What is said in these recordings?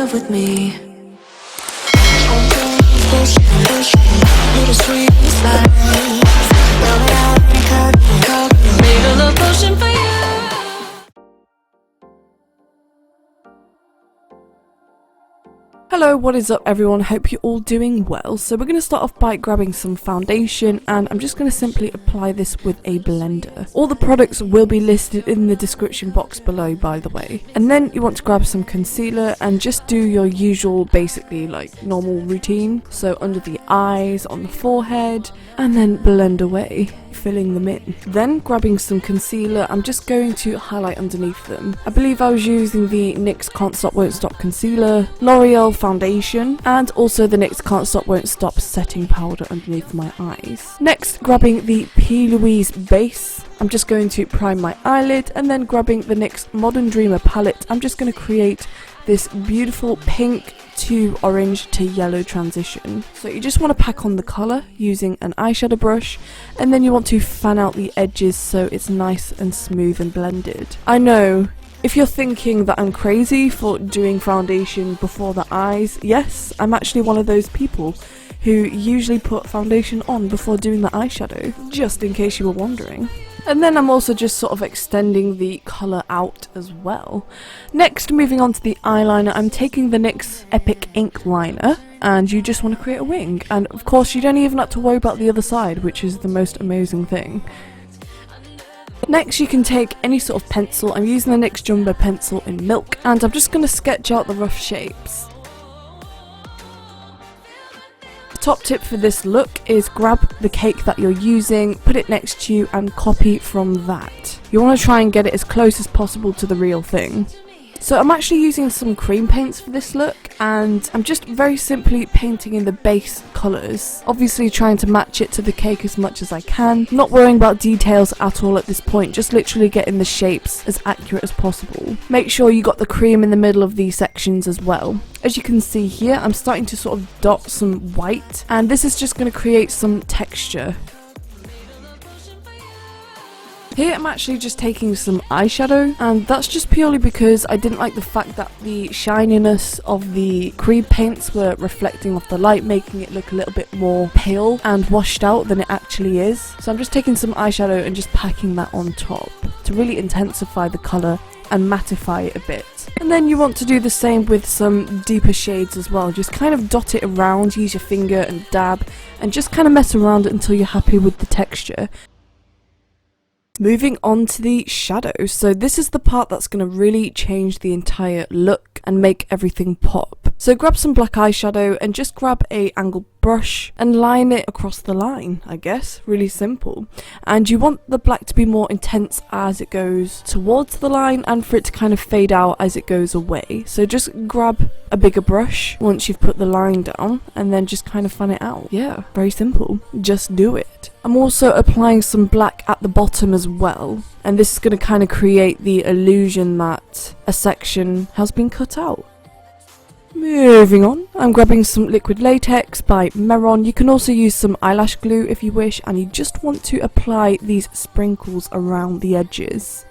love with me. Little sweet slide. Make a love potion for you. Hello, what is up everyone? Hope you're all doing well. So we're going to start off by grabbing some foundation, and I'm just going to simply apply this with a blender. All the products will be listed in the description box below, by the way. And then you want to grab some concealer and just do your usual, basically like normal routine. So under the eyes, on the forehead, and then blend away, filling them in. Then grabbing some concealer, I'm just going to highlight underneath them. I believe I was using the NYX Can't Stop Won't Stop concealer, L'Oreal foundation, and also the NYX Can't Stop Won't Stop setting powder underneath my eyes. Next, grabbing the P.louise Base, I'm just going to prime my eyelid, and then grabbing the NYX Modern Dreamer palette, I'm just going to create this beautiful pink to orange to yellow transition. So you just want to pack on the colour using an eyeshadow brush, and then you want to fan out the edges so it's nice and smooth and blended. I know, if you're thinking that I'm crazy for doing foundation before the eyes, yes, I'm actually one of those people who usually put foundation on before doing the eyeshadow, just in case you were wondering. And then I'm also just sort of extending the colour out as well. Next, moving on to the eyeliner, I'm taking the NYX Epic Ink Liner, and you just want to create a wing. And of course, you don't even have to worry about the other side, which is the most amazing thing. Next, you can take any sort of pencil. I'm using the NYX Jumbo pencil in Milk, and I'm just going to sketch out the rough shapes. Top tip for this look is grab the cake that you're using, put it next to you, and copy from that. You want to try and get it as close as possible to the real thing. So I'm actually using some cream paints for this look, and I'm just very simply painting in the base colours. Obviously trying to match it to the cake as much as I can. Not worrying about details at all at this point, just literally getting the shapes as accurate as possible. Make sure you got the cream in the middle of these sections as well. As you can see here, I'm starting to sort of dot some white, and this is just going to create some texture. Here I'm actually just taking some eyeshadow, and that's just purely because I didn't like the fact that the shininess of the cream paints were reflecting off the light, making it look a little bit more pale and washed out than it actually is. So I'm just taking some eyeshadow and just packing that on top to really intensify the colour and mattify it a bit. And then you want to do the same with some deeper shades as well. Just kind of dot it around, use your finger and dab, and just kind of mess around until you're happy with the texture. Moving on to the shadow. So this is the part that's going to really change the entire look and make everything pop. So grab some black eyeshadow and just grab a angled brush and line it across the line, I guess. Really simple. And you want the black to be more intense as it goes towards the line, and for it to kind of fade out as it goes away. So just grab a bigger brush once you've put the line down, and then just kind of fan it out. Yeah, very simple. Just do it. I'm also applying some black at the bottom as well, and this is going to kind of create the illusion that a section has been cut out. Moving on, I'm grabbing some liquid latex by Mehron. You can also use some eyelash glue if you wish, and you just want to apply these sprinkles around the edges.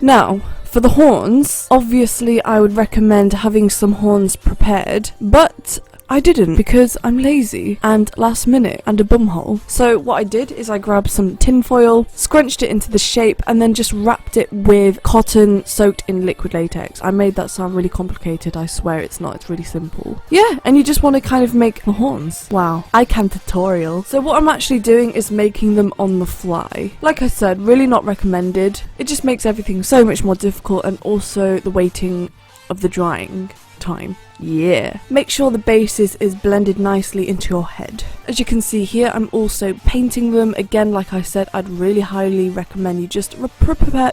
Now, for the horns, obviously I would recommend having some horns prepared, but I didn't because I'm lazy and last minute and a bumhole. So what I did is I grabbed some tin foil, scrunched it into the shape, and then just wrapped it with cotton soaked in liquid latex. I made that sound really complicated, I swear it's not, it's really simple. Yeah, and you just want to kind of make the horns. Wow, I can tutorial. So what I'm actually doing is making them on the fly. Like I said, really not recommended. It just makes everything so much more difficult, and also the waiting of the drying time. Yeah. Make sure the base is blended nicely into your head. As you can see here, I'm also painting them. Again, like I said, I'd really highly recommend you just prepare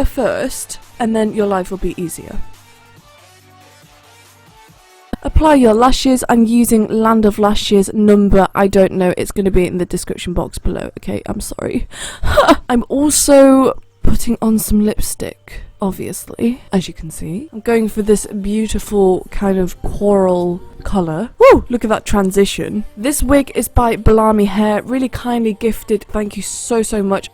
first, and then your life will be easier. Apply your lashes. I'm using Land of Lashes number, I don't know, it's going to be in the description box below, okay, I'm sorry. I'm also putting on some lipstick, obviously, as you can see. I'm going for this beautiful kind of coral colour. Woo! Look at that transition. This wig is by Bellami hair, really kindly gifted, thank you so much.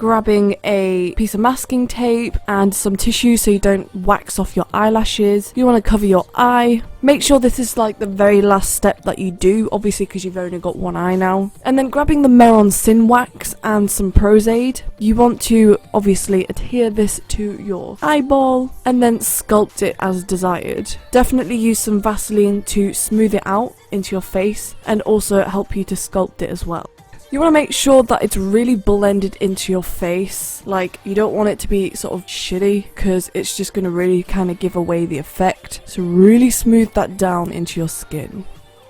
grabbing a piece of masking tape and some tissue so you don't wax off your eyelashes. You want to cover your eye. Make sure this is like the very last step that you do, obviously because you've only got one eye now. And then grabbing the Mehron Sin Wax and some Prozaid. You want to obviously adhere this to your eyeball and then sculpt it as desired. Definitely use some Vaseline to smooth it out into your face and also help you to sculpt it as well. You want to make sure that it's really blended into your face. Like, you don't want it to be sort of shitty because it's just going to really kind of give away the effect. So really smooth that down into your skin.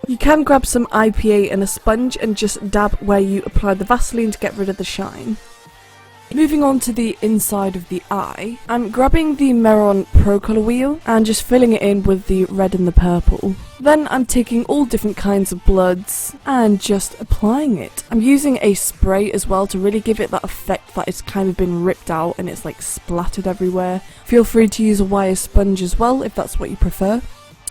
You can grab some IPA and a sponge and just dab where you apply the Vaseline to get rid of the shine. Moving on to the inside of the eye, I'm grabbing the Mehron Pro Color Wheel and just filling it in with the red and the purple. Then I'm taking all different kinds of bloods and just applying it. I'm using a spray as well to really give it that effect that it's kind of been ripped out and it's like splattered everywhere. Feel free to use a wire sponge as well if that's what you prefer.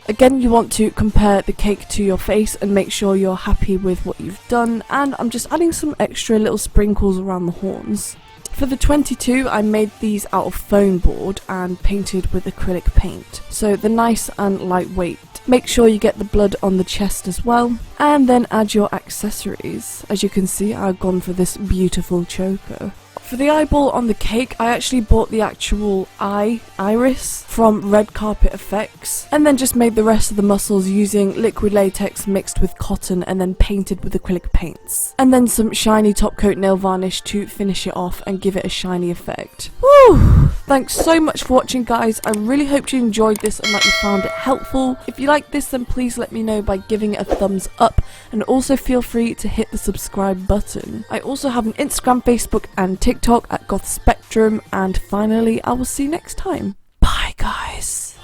Again, you want to compare the cake to your face and make sure you're happy with what you've done, and I'm just adding some extra little sprinkles around the horns. For the 22, I made these out of foam board and painted with acrylic paint, so they're nice and lightweight. Make sure you get the blood on the chest as well, and then add your accessories. As you can see, I've gone for this beautiful choker. For the eyeball on the cake, I actually bought the actual iris from Red Carpet Effects, and then just made the rest of the muscles using liquid latex mixed with cotton and then painted with acrylic paints. And then some shiny top coat nail varnish to finish it off and give it a shiny effect. Woo! Thanks so much for watching, guys. I really hope you enjoyed this and that you found it helpful. If you like this, then please let me know by giving it a thumbs up, and also feel free to hit the subscribe button. I also have an Instagram, Facebook and TikTok at Goth Spectrum, and finally I will see you next time. Bye guys.